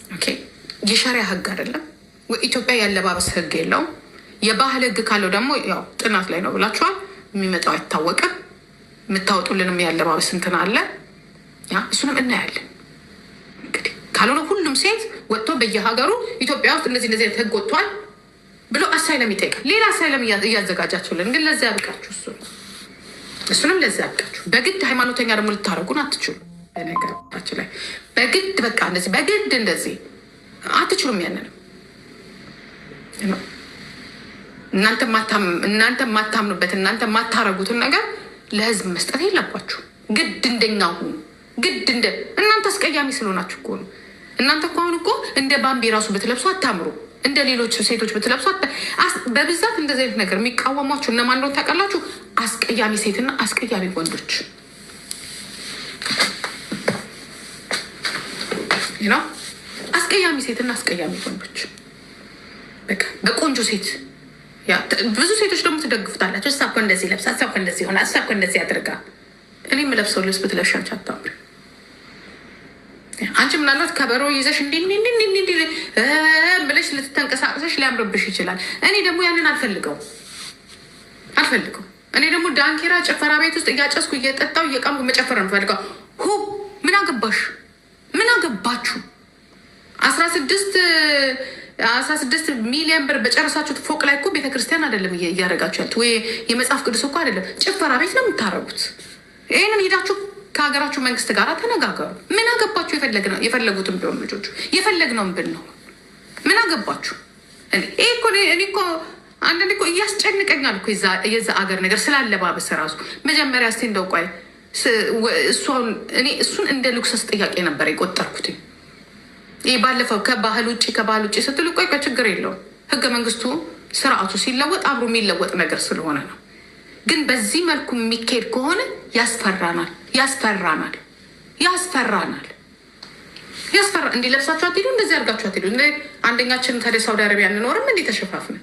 ኦኬ የሸሪያ ህግ አይደለም። ኢትዮጵያ ያለባበስ ህግ የለውም። የባህል ህግ ካለው ደግሞ ያው ጥናት ላይ ነው ብላችኋል። የሚመጣው አይታወቅም። የምታወጡልንም ያለባበስ እንትን አለ። እሱንም እናያለን። እንግዲህ ካልሆነ ሁሉም ሴት ወጥቶ በየሀገሩ ኢትዮጵያ ውስጥ እንደዚህ እንደዚህ ህግ ወጥቷል ብሎ አሳይለም ይጠይቃል። ሌላ አሳይለም እያዘጋጃችሁልን፣ ግን ለዚያ ያብቃችሁ። እሱንም ለዚያ ያብቃችሁ። በግድ ሃይማኖተኛ ደግሞ ልታደርጉን አትችሉ። በነገራችን ላይ በግድ በቃ እንደዚህ በግድ እንደዚህ አትችሉም። ያንንም እናንተ ማታምኑበት እናንተ ማታረጉትን ነገር ለህዝብ መስጠት የለባችሁ። ግድ እንደኛ ሁኑ። ግድ እናንተ አስቀያሚ ስለሆናችሁ እኮ ነው። እናንተ እኮ አሁን እኮ እንደ ባምቢ ራሱ ብትለብሱ አታምሩ። እንደ ሌሎች ሴቶች ብትለብሱ በብዛት እንደዚህ አይነት ነገር የሚቃወሟችሁ እነማን እንደሆነ ታውቃላችሁ? አስቀያሚ ሴትና አስቀያሚ ወንዶች ነው። አስቀያሚ ሴትና አስቀያሚ ወንዶች በቃ በቆንጆ ሴት ብዙ ሴቶች ደግሞ ትደግፉታላችሁ። እሷ እኮ እንደዚህ ለብሳ፣ እሷ እኮ እንደዚህ ሆና፣ እሷ እኮ እንደዚህ አድርጋ። እኔ የምለብሰው ልብስ ብትለብሺ አንቺ አታምሪ። አንቺ ምናልባት ከበሮ ይዘሽ እንዲ ብለሽ ልትተንቀሳቀሰሽ ሊያምርብሽ ይችላል። እኔ ደግሞ ያንን አልፈልገው። እኔ ደግሞ ዳንኪራ ጭፈራ ቤት ውስጥ እያጨስኩ እየጠጣው እየቃምኩ መጨፈር ነው ፈልገው። ምን አገባሽ? ምን አገባችሁ? 16 ሚሊዮን ብር በጨረሳችሁት ፎቅ ላይ እኮ ቤተክርስቲያን አይደለም እያደረጋችሁ ያሉት፣ ወይ የመጽሐፍ ቅዱስ እኮ አይደለም፣ ጭፈራ ቤት ነው የምታረጉት። ይህንን ሄዳችሁ ከሀገራችሁ መንግስት ጋር ተነጋገሩ። ምን አገባችሁ? የፈለጉትን ቢሆን ልጆቹ የፈለግነውን ብን ነው። ምን አገባችሁ? እኔ እኮ አንዳንዴ እኮ እያስጨንቀኛል እኮ የዛ አገር ነገር ስላለባበስ ራሱ። መጀመሪያ እስቲ እንደው ቆይ እሱን እንደ ሉክሰስ ጥያቄ ነበር የቆጠርኩትኝ። ይህ ባለፈው ከባህል ውጭ ስትሉ ቆይ ችግር የለውም። ህገ መንግስቱ ስርዓቱ ሲለወጥ አብሮ የሚለወጥ ነገር ስለሆነ ነው። ግን በዚህ መልኩ የሚካሄድ ከሆነ ያስፈራናል። እንዲህ ለብሳችሁ አትሄዱ፣ እንደዚህ አድርጋችሁ አትሄዱ። አንደኛችን ታዲያ ሳውዲ አረቢያ እንኖርም እንዲህ ተሸፋፍነ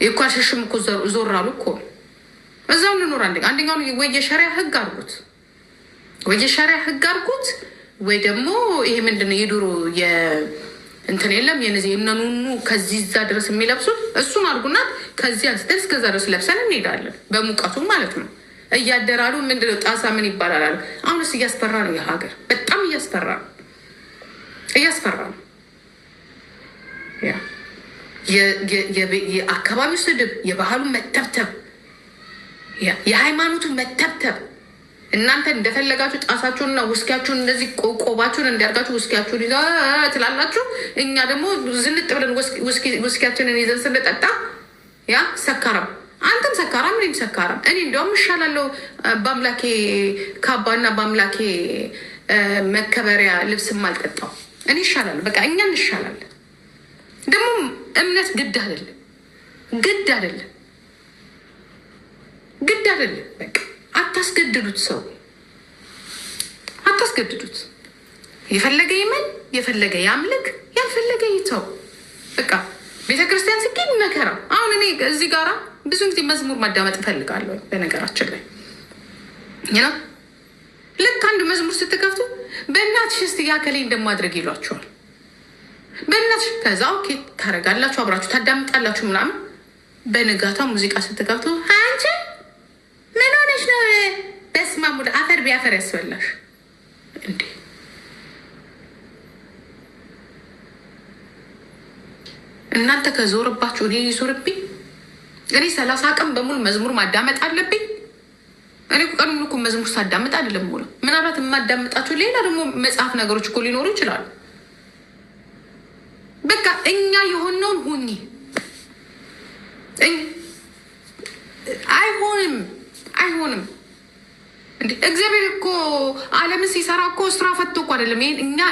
እኮ አልሸሽም እኮ ዞር አሉ እኮ እዛው እንኖር። አንደኛውን ወይ የሸሪያ ህግ አድርጉት ወይ ደግሞ ይሄ ምንድነው የድሮ እንትን የለም የነዚህ እነኑኑ ከዚህ እዛ ድረስ የሚለብሱት እሱን አድርጉና ከዚህ አንስተን እስከዛ ድረስ ለብሰን እንሄዳለን። በሙቀቱ ማለት ነው። እያደራሉ ምንድነው ጣሳ ምን ይባላል አሉ። አሁንስ እያስፈራ ነው። የሀገር በጣም እያስፈራ ነው። የአካባቢው ስድብ፣ የባህሉ መተብተብ፣ የሃይማኖቱ መተብተብ። እናንተ እንደፈለጋችሁ ጣሳችሁንና ውስኪያችሁን እንደዚህ ቆባችሁን እንዲያርጋችሁ ውስኪያችሁን ይዛ ትላላችሁ። እኛ ደግሞ ዝንጥ ብለን ውስኪያችንን ይዘን ስንጠጣ ሰካራም፣ አንተም ሰካራም፣ እኔም ሰካራም። እኔ እንዲያውም እሻላለሁ በአምላኬ ካባና በአምላኬ መከበሪያ ልብስም አልጠጣው። እኔ ይሻላለሁ። በቃ እኛ እንሻላለን። ደግሞ እምነት ግድ አይደለም። በቃ አታስገድዱት። ሰው አታስገድዱት። የፈለገ ይመን፣ የፈለገ ያምልክ፣ ያልፈለገ ይተው። በቃ ቤተክርስቲያን ስጌድ መከራ። አሁን እኔ እዚህ ጋራ ብዙ ጊዜ መዝሙር ማዳመጥ እፈልጋለሁ። በነገራችን ላይ ልክ አንድ መዝሙር ስትከፍቱ በእናትሽ እስቲ ያከለኝ እንደማድረግ ይሏቸዋል። በእናትሽ ከዛ ኦኬ ታረጋላችሁ፣ አብራችሁ ታዳምጣላችሁ ምናምን። በንጋታ ሙዚቃ ስትከፍቱ አንቺ ምን ሆነሽ ነው? በስመ አብ አፈር ቢያፈር ያስበላሽ እንዴ! እናንተ ከዞርባችሁ እኔ ይዞርብኝ። እኔ 30 ቀን በሙሉ መዝሙር ማዳመጥ አለብኝ? እኔ ቀን ሙሉ እኮ መዝሙር ሳዳመጥ አይደለም ሙሉ። ምናልባት የማዳመጣችሁ ሌላ ደግሞ መጽሐፍ ነገሮች እኮ ሊኖሩ ይችላሉ። በቃ እኛ የሆነውን ሁኚ። አይሆንም እንዴ! እግዚአብሔር እኮ ዓለምን ሲሰራ እኮ ስራ ፈቶ እኮ አይደለም።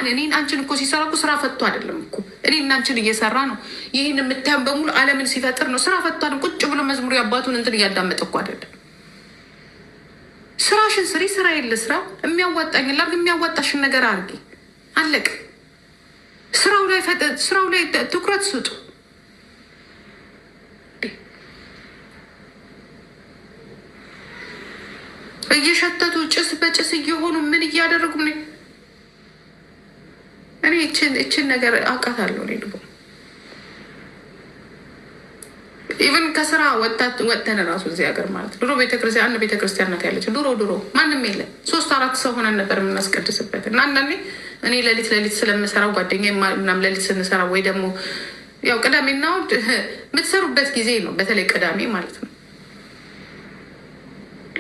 እኔን አንቺን እኮ ሲሰራ እኮ ስራ ፈቶ አይደለም እኮ። እኔን አንቺን እየሰራ ነው። ይህን የምታየው በሙሉ ዓለምን ሲፈጥር ነው። ስራ ፈቶ አይደለም። ቁጭ ብሎ መዝሙር ያባቱን እንትን እያዳመጠ እኮ አይደለም። ስራሽን ስሪ። ስራ የለ ስራ የሚያዋጣኝ ላርግ፣ የሚያዋጣሽን ነገር አርጊ። አለቅ። ስራው ላይ ትኩረት ስጡ። እየሸተቱ ጭስ በጭስ እየሆኑ ምን እያደረጉ እኔ እችን ነገር አውቃታለሁ እኔ ደግሞ ኢቨን ከስራ ወጥተን ራሱ እዚህ ሀገር ማለት ድሮ ቤተክርስቲያን አንድ ቤተክርስቲያን ናት ያለች ድሮ ማንም የለ 3-4 ሰው ሆነን ነበር የምናስቀድስበት እና አንዳንዴ እኔ ሌሊት ስለምሰራው ጓደኛ ምናምን ሌሊት ስንሰራ ወይ ደግሞ ያው ቅዳሜና እሑድ የምትሰሩበት ጊዜ ነው በተለይ ቅዳሜ ማለት ነው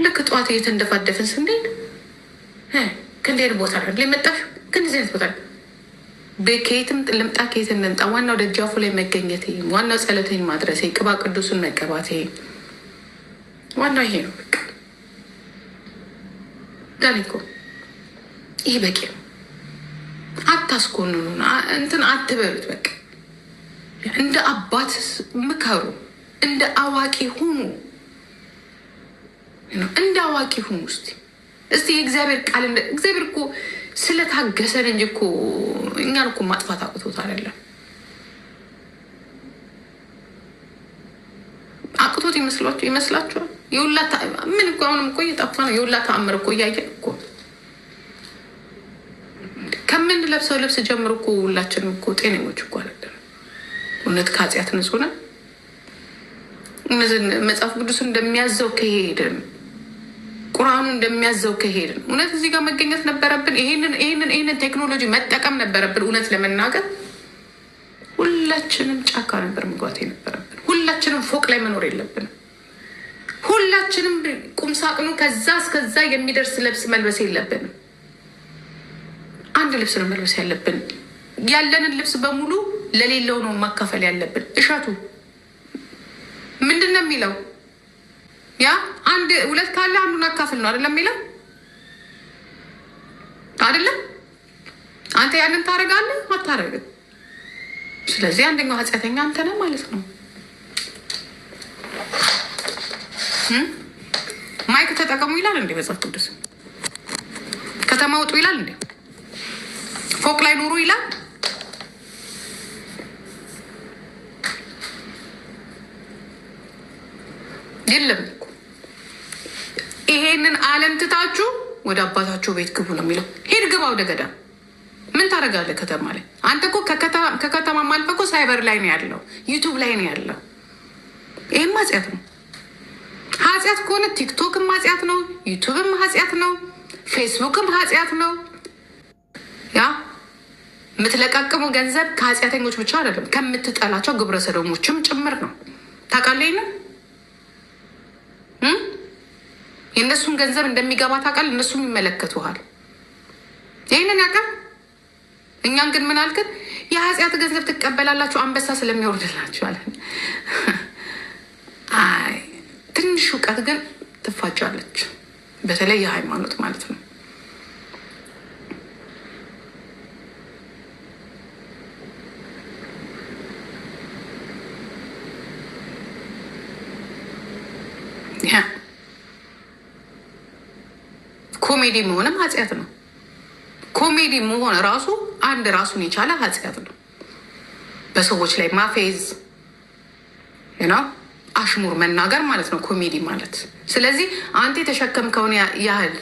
ልክ ጠዋት እየተንደፋደፍን ስንሄድ ክንዴር ቦታ ላይ መጣሽ ክንዴር ቦታ በከየትም ልምጣ ከየት እንምጣ ዋናው ደጃፉ ላይ መገኘት ዋናው ጸሎቴን ማድረስ ቅባ ቅዱስን መቀባት ዋናው ይሄ ነው በቃ ዳኒኮ ይሄ በቂ ነው አታስኮንኑን እንትን አትበሉት በቃ እንደ አባት ምከሩ እንደ አዋቂ ሁኑ እንደ አዋቂ ሁኑ እስቲ የእግዚአብሔር ቃል እግዚአብሔር እኮ ስለታገሰን እንጂ እኮ እኛን እኮ ማጥፋት አቅቶት አይደለም አቅቶት ይመስላችኋል የሁላ ምን እኮ አሁንም እኮ እየጠፋ ነው የሁላ ተአምር እኮ እያየን እኮ ከምንለብሰው ልብስ ጀምሮ እኮ ሁላችንም እኮ ጤነኞች እኮ አይደለም እውነት ከኃጢአት ንጹህ ነን እነዚህ መጽሐፍ ቅዱስ እንደሚያዘው ከሄድን ቁርአኑ እንደሚያዘው ከሄድን እውነት እዚህ ጋር መገኘት ነበረብን ይሄንን ቴክኖሎጂ መጠቀም ነበረብን እውነት ለመናገር ሁላችንም ጫካ ነበር መግባት የነበረብን ሁላችንም ፎቅ ላይ መኖር የለብንም ሁላችንም ቁምሳጥኑ ከዛ እስከዛ የሚደርስ ልብስ መልበስ የለብንም አንድ ልብስ ነው መልበስ ያለብን ያለንን ልብስ በሙሉ ለሌለው ነው ማካፈል ያለብን እሻቱ ምንድነው የሚለው ያ አንድ ሁለት ካለ አንዱን አካፍል ነው አይደለም የሚለው አይደለም አንተ ያንን ታረጋለህ አታረግም ስለዚህ አንደኛው ኃጢአተኛ አንተ ነህ ማለት ነው ማይክ ተጠቀሙ ይላል እንዴ መጽሐፍ ቅዱስ ከተማ ውጡ ይላል እንዴ ፎቅ ላይ ኑሩ ይላል የለም ይሄንን ዓለም ትታችሁ ወደ አባታችሁ ቤት ግቡ ነው የሚለው ሄድ ግባ ወደ ገዳም ምን ታደርጋለህ ከተማ ላይ አንተ እኮ ከከተማ ማልፈህ እኮ ሳይበር ላይ ነው ያለው ዩቱብ ላይ ነው ያለው ይሄም ኃጢአት ነው ኃጢአት ከሆነ ቲክቶክም ኃጢአት ነው ዩቱብም ኃጢአት ነው ፌስቡክም ኃጢአት ነው ያ የምትለቃቅሙ ገንዘብ ከኃጢአተኞች ብቻ አይደለም ከምትጠላቸው ግብረ ሰዶሞችም ጭምር ነው ታውቃለህ ነው የእነሱን ገንዘብ እንደሚገባ ታውቃለህ እነሱም ይመለከቱሃል ይህንን ያውቃል እኛን ግን ምን አልክን የኃጢአት ገንዘብ ትቀበላላችሁ አንበሳ ስለሚወርድላችኋል አይ ትንሽ እውቀት ግን ትፋጃለች በተለይ የሃይማኖት ማለት ነው ኮሜዲ መሆንም ኃጢአት ነው ኮሜዲ መሆን ራሱ አንድ ራሱን የቻለ ኃጢአት ነው በሰዎች ላይ ማፌዝ አሽሙር መናገር ማለት ነው ኮሜዲ ማለት ስለዚህ አንተ የተሸከምከውን ያህል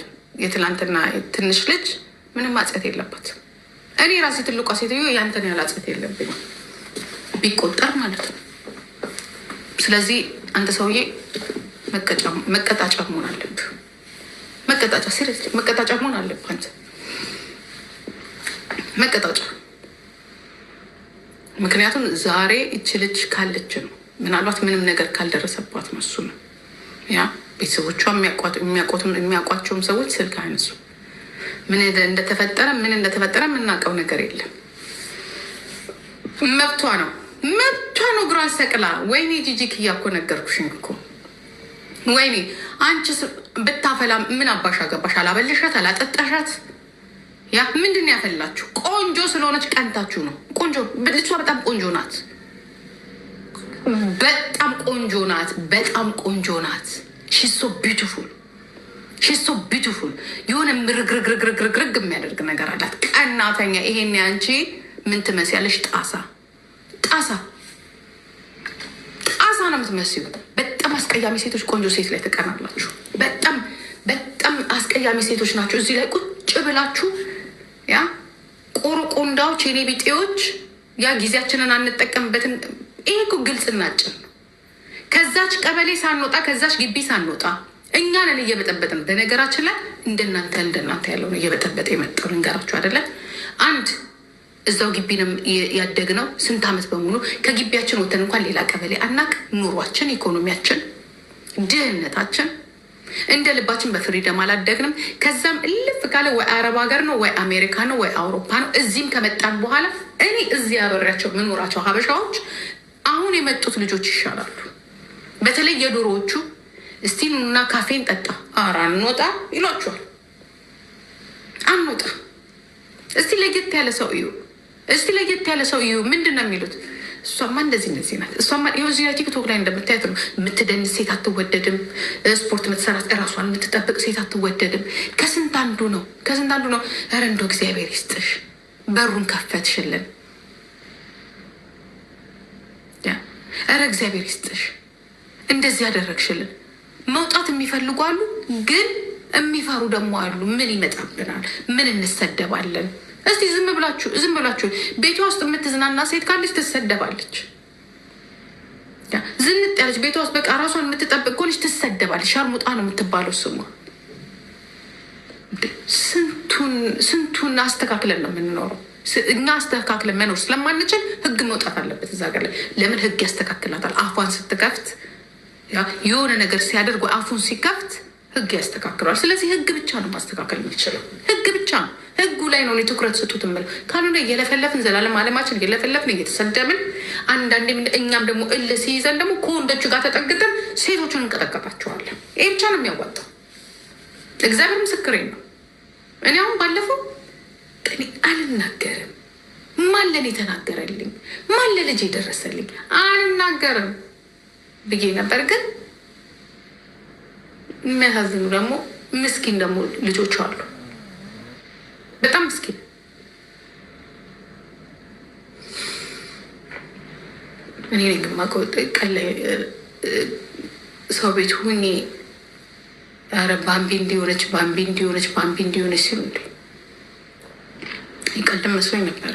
የትላንትና ትንሽ ልጅ ምንም ኃጢአት የለበት እኔ ራሴ ትልቋ ሴትዮ ያንተን ያህል ኃጢአት የለብኝ ቢቆጠር ማለት ነው ስለዚህ አንተ ሰውዬ መቀጣጫ መሆን አለብህ መቀጣጫ ሲሪየስ መቀጣጫ መሆን አለብህ አንተ መቀጣጫ ምክንያቱም ዛሬ እች ልጅ ካለች ነው ምናልባት ምንም ነገር ካልደረሰባት ነው እሱ ነው ያ ቤተሰቦቿ የሚያውቋቸውም ሰዎች ስልክ አይነሱ ምን እንደተፈጠረ የምናውቀው ነገር የለም መብቷ ነው እግሯን ሰቅላ ወይኔ ጂጂክ እያኮ ነገርኩሽኝ እኮ ወይኔ አንቺ ብታፈላ ምን አባሻ ገባሽ አላበልሻት አላጠጣሻት ያ ምንድን ያፈላችሁ ቆንጆ ስለሆነች ቀንታችሁ ነው ቆንጆ ልጅቷ በጣም ቆንጆ ናት በጣም ቆንጆ ናት she's so beautiful የሆነ ምርግርግርግርግርግ የሚያደርግ ነገር አላት ቀናተኛ ይሄን ያንቺ ምን ትመስያለሽ ጣሳ ነው የምትመስዩ በጣም አስቀያሚ ሴቶች ቆንጆ ሴት ላይ ትቀናላችሁ በጣም አስቀያሚ ሴቶች ናቸው እዚህ ላይ ቁጭ ብላችሁ ያ ቆርቆንዳ ባንዳዎች፣ የኔ ቢጤዎች ያ ጊዜያችንን አንጠቀምበትን። ይሄ እኮ ግልጽ ናጭን። ከዛች ቀበሌ ሳንወጣ ከዛች ግቢ ሳንወጣ እኛ ነን እየበጠበጥን። በነገራችን ላይ እንደናንተ ያለው ነው እየበጠበጠ የመጣው ልንገራችሁ አይደለ? አንድ እዛው ግቢ ነው ያደግነው ስንት ዓመት በሙሉ ከግቢያችን ወተን እንኳን ሌላ ቀበሌ አናቅ። ኑሯችን፣ ኢኮኖሚያችን፣ ድህነታችን እንደ ልባችን በፍሪደም አላደግንም። ከዛም እልፍ ካለ ወይ አረብ ሀገር ነው ወይ አሜሪካ ነው ወይ አውሮፓ ነው። እዚህም ከመጣን በኋላ እኔ እዚህ አበሬያቸው ምኖራቸው ሀበሻዎች አሁን የመጡት ልጆች ይሻላሉ። በተለይ የዶሮዎቹ እስቲ ኑና ካፌን ጠጣ፣ ኧረ አንወጣ ይሏቸዋል። አንወጣ እስቲ ለየት ያለ ሰው እዩ፣ እስቲ ለየት ያለ ሰው እዩ። ምንድን ነው የሚሉት? እሷማ እንደዚህ ናት። እሷማ ይኸው እዚህ ቲክቶክ ላይ እንደምታየት ነው። የምትደንስ ሴት አትወደድም። ስፖርት የምትሰራት እራሷን የምትጠብቅ ሴት አትወደድም። ከስንት አንዱ ነው። ኧረ እንደው እግዚአብሔር ይስጥሽ፣ በሩን ከፈትሽልን። ኧረ እግዚአብሔር ይስጥሽ፣ እንደዚህ ያደረግሽልን። መውጣት የሚፈልጉ አሉ፣ ግን የሚፈሩ ደግሞ አሉ። ምን ይመጣብናል? ምን እንሰደባለን? እስቲ ዝም ብላችሁ ቤቷ ውስጥ የምትዝናና ሴት ካለች ትሰደባለች። ዝንጥ ያለች ቤቷ ውስጥ በቃ ራሷን የምትጠብቅ ከሆነች ትሰደባለች። ሻርሙጣ ነው የምትባለው ስሟ። ስንቱን አስተካክለን ነው የምንኖረው። እኛ አስተካክለን መኖር ስለማንችል ህግ መውጣት አለበት እዛ ጋር ላይ። ለምን ህግ ያስተካክላታል? አፏን ስትከፍት የሆነ ነገር ሲያደርጉ አፉን ሲከፍት ህግ ያስተካክለዋል። ስለዚህ ህግ ብቻ ነው ማስተካከል የሚችለው። ህግ ብቻ ነው። ህጉ ላይ ነው ትኩረት ስጡት የምለው። ካልሆነ እየለፈለፍን ዘላለም አለማችን እየለፈለፍን እየተሰደብን፣ አንዳንዴም እኛም ደግሞ እልህ ሲይዘን ደግሞ ከወንዶቹ ጋር ተጠግተን ሴቶቹን እንቀጠቀጣቸዋለን። ይህ ብቻ ነው የሚያዋጣው። እግዚአብሔር ምስክሬ ነው። እኔ አሁን ባለፈው እኔ አልናገርም። ማን ለኔ የተናገረልኝ? ማን ለልጅ የደረሰልኝ? አልናገርም ብዬ ነበር። ግን የሚያሳዝኑ ደግሞ ምስኪን ደግሞ ልጆች አሉ። በጣም ምስኪን። እኔ ግማቀው ቀን ላይ ሰው ቤት ሁኜ ኧረ ባምቢ እንዲሆነች ሲሉ ይቀልም መስሎኝ ነበረ።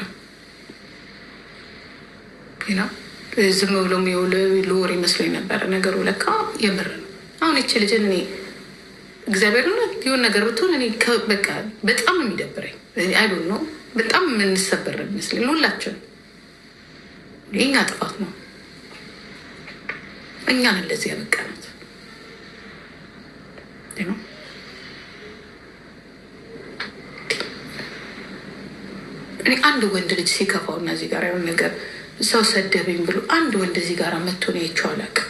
ዝም ብሎ ለወሬ መስሎኝ ነበረ። ነገሩ ለካ የምር ነው። አሁን ይቺ ልጅ እኔ እግዚአብሔር የሆነ ነገር ብትሆን እኔ በቃ በጣም ነው የሚደብረኝ። አይዶ ነው በጣም የምንሰበር ይመስለኝ ሁላችን። የእኛ ጥፋት ነው። እኛን እንደዚህ ያበቃናት ነው። እኔ አንድ ወንድ ልጅ ሲከፋው እና እዚህ ጋር የሆነ ነገር ሰው ሰደበኝ ብሎ አንድ ወንድ እዚህ ጋር መጥቶ ነው አይቼው አላውቅም።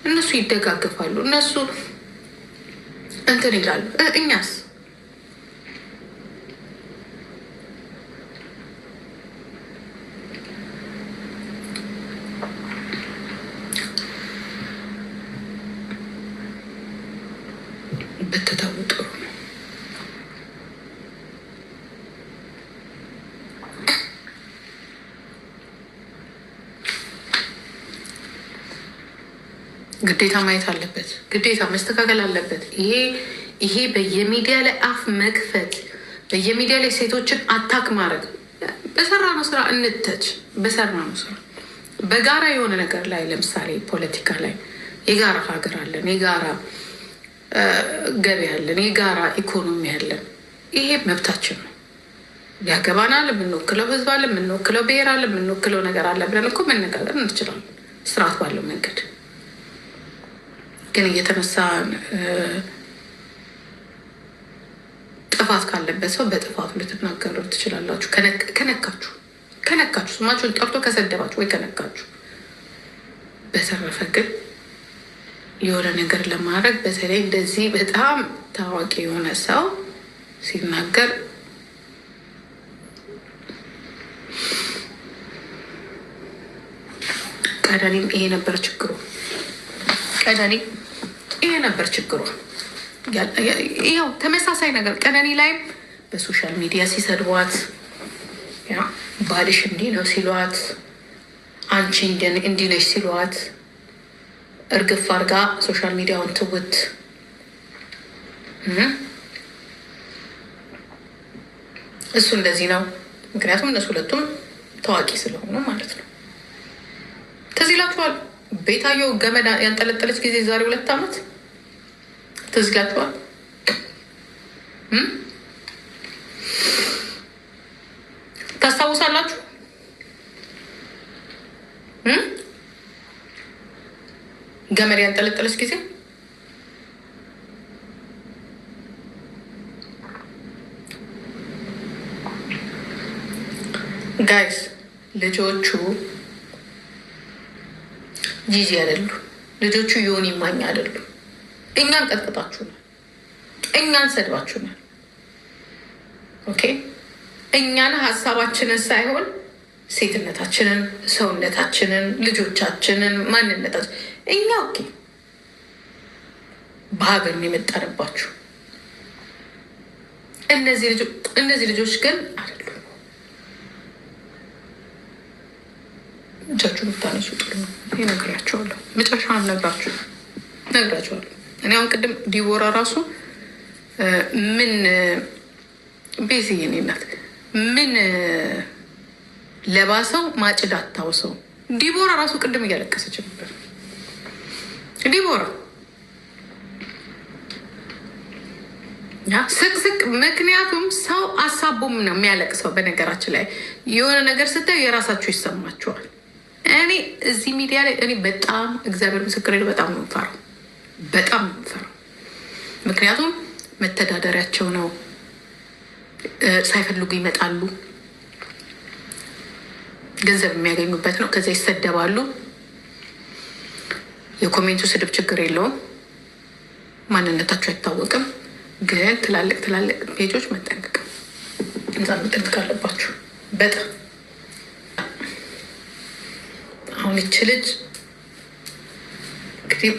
እነሱ ይደጋግፋሉ፣ እነሱ እንትን ይላሉ። እኛስ በተታው ጥሩ ነው። ግዴታ ማየት አለበት። ግዴታ መስተካከል አለበት። ይሄ በየሚዲያ ላይ አፍ መክፈት፣ በየሚዲያ ላይ ሴቶችን አታክ ማድረግ። በሰራነው ስራ እንተች። በሰራነው ስራ በጋራ የሆነ ነገር ላይ ለምሳሌ ፖለቲካ ላይ የጋራ ሀገር አለን፣ የጋራ ገበያ አለን፣ የጋራ ኢኮኖሚ አለን። ይሄ መብታችን ነው። ያገባናል። የምንወክለው ህዝብ አለ፣ የምንወክለው ብሔር አለ፣ የምንወክለው ነገር አለ ብለን እኮ መነጋገር እንችላለን ስርዓት ባለው መንገድ። ግን እየተነሳ ጥፋት ካለበት ሰው በጥፋቱ ልትናገሩ ትችላላችሁ። ከነካችሁ ስማችሁን ጠርቶ ከሰደባችሁ ወይ ከነካችሁ። በተረፈ ግን የሆነ ነገር ለማድረግ በተለይ እንደዚህ በጣም ታዋቂ የሆነ ሰው ሲናገር ቀነኒም ይሄ ነበር ችግሩ። ይሄ ነበር ችግሯ። ያው ተመሳሳይ ነገር ቀነኒ ላይም በሶሻል ሚዲያ ሲሰድቧት፣ ባልሽ እንዲህ ነው ሲሏት፣ አንቺ እንዲህ ነሽ ሲሏት እርግፍ አድርጋ ሶሻል ሚዲያውን ትውት። እሱ እንደዚህ ነው ምክንያቱም እነሱ ሁለቱም ታዋቂ ስለሆኑ ማለት ነው። ትዝ ይላችኋል ቤታየው ገመድ ያንጠለጠለች ጊዜ ዛሬ 2 ዓመት ትዝ ይላችኋል። ታስታውሳላችሁ? ገመድ ያንጠለጠለች ጊዜ ጋይስ ልጆቹ ጂጂ አይደሉ፣ ልጆቹ ዮኒ ማኛ አይደሉ። እኛን ቀጥቅጣችሁናል፣ እኛን ሰድባችሁናል። ኦኬ እኛን ሀሳባችንን ሳይሆን ሴትነታችንን፣ ሰውነታችንን፣ ልጆቻችንን፣ ማንነታችን እኛ ኦኬ በሀገር ነው የመጣንባችሁ። እነዚህ ልጆች ግን አይደሉ። እጃችሁን ብታነሱ ጥሩ ነው። ይነግራቸዋለሁ፣ መጨረሻውን ነግራቸዋለሁ። እኔ አሁን ቅድም ዲቦራ ራሱ ምን ቤዚ የኔ እናት ምን ለባሰው ማጭድ አታውሰው። ዲቦራ ራሱ ቅድም እያለቀሰች ነበር። ዲቦራ ስቅስቅ። ምክንያቱም ሰው አሳቦም ነው የሚያለቅሰው። በነገራችን ላይ የሆነ ነገር ስታዩ የራሳችሁ ይሰማችኋል። እኔ እዚህ ሚዲያ ላይ እኔ በጣም እግዚአብሔር ምስክር በጣም ነው የምፈራው፣ በጣም ነው የምፈራው። ምክንያቱም መተዳደሪያቸው ነው። ሳይፈልጉ ይመጣሉ፣ ገንዘብ የሚያገኙበት ነው። ከዚያ ይሰደባሉ። የኮሜንቱ ስድብ ችግር የለውም፣ ማንነታቸው አይታወቅም። ግን ትላልቅ ፔጆች መጠንቀቅ መጠንቀቅ አለባችሁ በጣም። አሁን ይች ልጅ እንግዲህ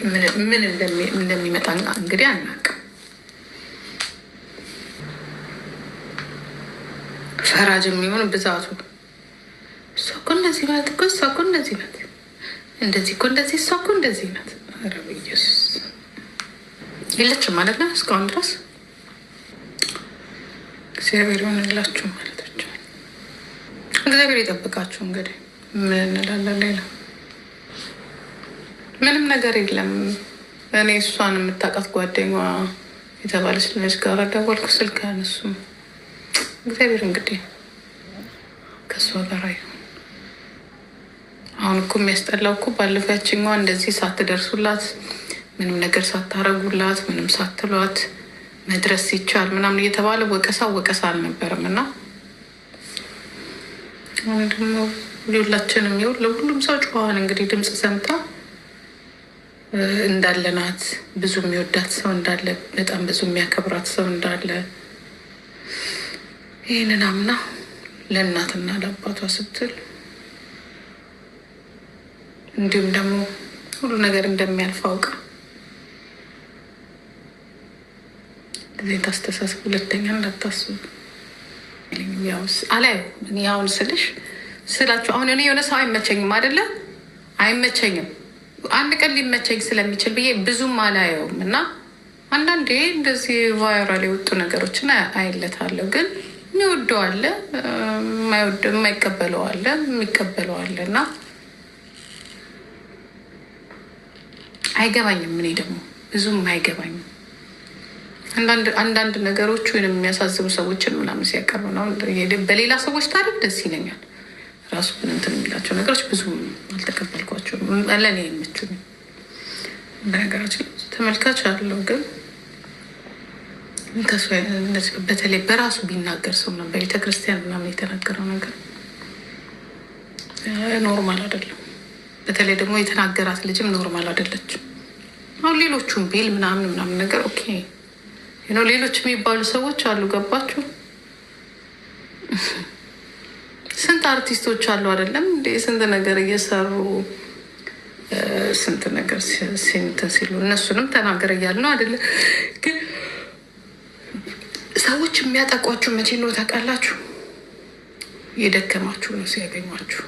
ምን እንደሚመጣ እንግዲህ አናውቅም። ፈራጅ የሚሆን ብዛቱ እሷ እኮ እንደዚህ ናት እኮ እሷ እኮ እንደዚህ ናት እንደዚህ እኮ እንደዚህ እሷ እኮ እንደዚህ ናት። ኧረ በኢየሱስ የለችም ማለት ነው እስካሁን ድረስ። እግዚአብሔር ይሆንላችሁ ማለታቸው። እግዚአብሔር ይጠብቃችሁ። እንግዲህ ምን እንላለን? ሌላ ምንም ነገር የለም። እኔ እሷን የምታውቃት ጓደኛዋ የተባለች ልጅ ጋር ደወልኩ፣ ስልክ አነሱም። እግዚአብሔር እንግዲህ ከእሷ ጋር ይሁን። አሁን እኮ የሚያስጠላው እኮ ባለፈው ያችኛዋ እንደዚህ ሳትደርሱላት፣ ምንም ነገር ሳታረጉላት፣ ምንም ሳትሏት መድረስ ሲቻል ምናምን እየተባለ ወቀሳ አልነበረም። እና አሁን ደግሞ ሁላችንም ይሁን ለሁሉም ሰው ጨዋን እንግዲህ ድምፅ ሰምታ እንዳለናት፣ ብዙ የሚወዳት ሰው እንዳለ፣ በጣም ብዙ የሚያከብራት ሰው እንዳለ ይህንን አምና ለእናትና ለአባቷ ስትል እንዲሁም ደግሞ ሁሉ ነገር እንደሚያልፍ አውቃ ጊዜ ታስተሳስብ። ሁለተኛ እንዳታስቡ አላየው። እኔ አሁን ስላችሁ አሁን እኔ የሆነ ሰው አይመቸኝም አይደለ? አይመቸኝም። አንድ ቀን ሊመቸኝ ስለሚችል ብዬ ብዙም አላየውም። እና አንዳንዴ እንደዚህ ቫይራል የወጡ ነገሮችን አይለታለሁ። ግን የሚወደው አለ፣ የማይቀበለው አለ፣ የሚቀበለው አለ። እና አይገባኝም። እኔ ደግሞ ብዙም አይገባኝም። አንዳንድ ነገሮች ወይም የሚያሳዝኑ ሰዎችን ምናምን ሲያቀርቡ ነው። በሌላ ሰዎች ታሪክ ደስ ይለኛል። ራሱ ግን እንትን የሚላቸው ነገሮች ብዙም አልተቀበልኳቸውም። ለእኔ የምችሉ በነገራችን ተመልካች አለው። ግን በተለይ በራሱ ቢናገር ሰው ነው በቤተክርስቲያን ምናምን የተናገረው ነገር ኖርማል አይደለም። በተለይ ደግሞ የተናገራት ልጅም ኖርማል አይደለችም። አሁን ሌሎቹም ቢል ምናምን ነገር ኦኬ ነው። ሌሎች የሚባሉ ሰዎች አሉ። ገባችሁ? ስንት አርቲስቶች አሉ አይደለም እንደ ስንት ነገር እየሰሩ ስንት ነገር ሲንትን ሲሉ እነሱንም ተናገር እያሉ ነው አይደለም። ግን ሰዎች የሚያጠቋችሁ መቼ ነው ታውቃላችሁ? የደከማችሁ ነው ሲያገኟችሁ።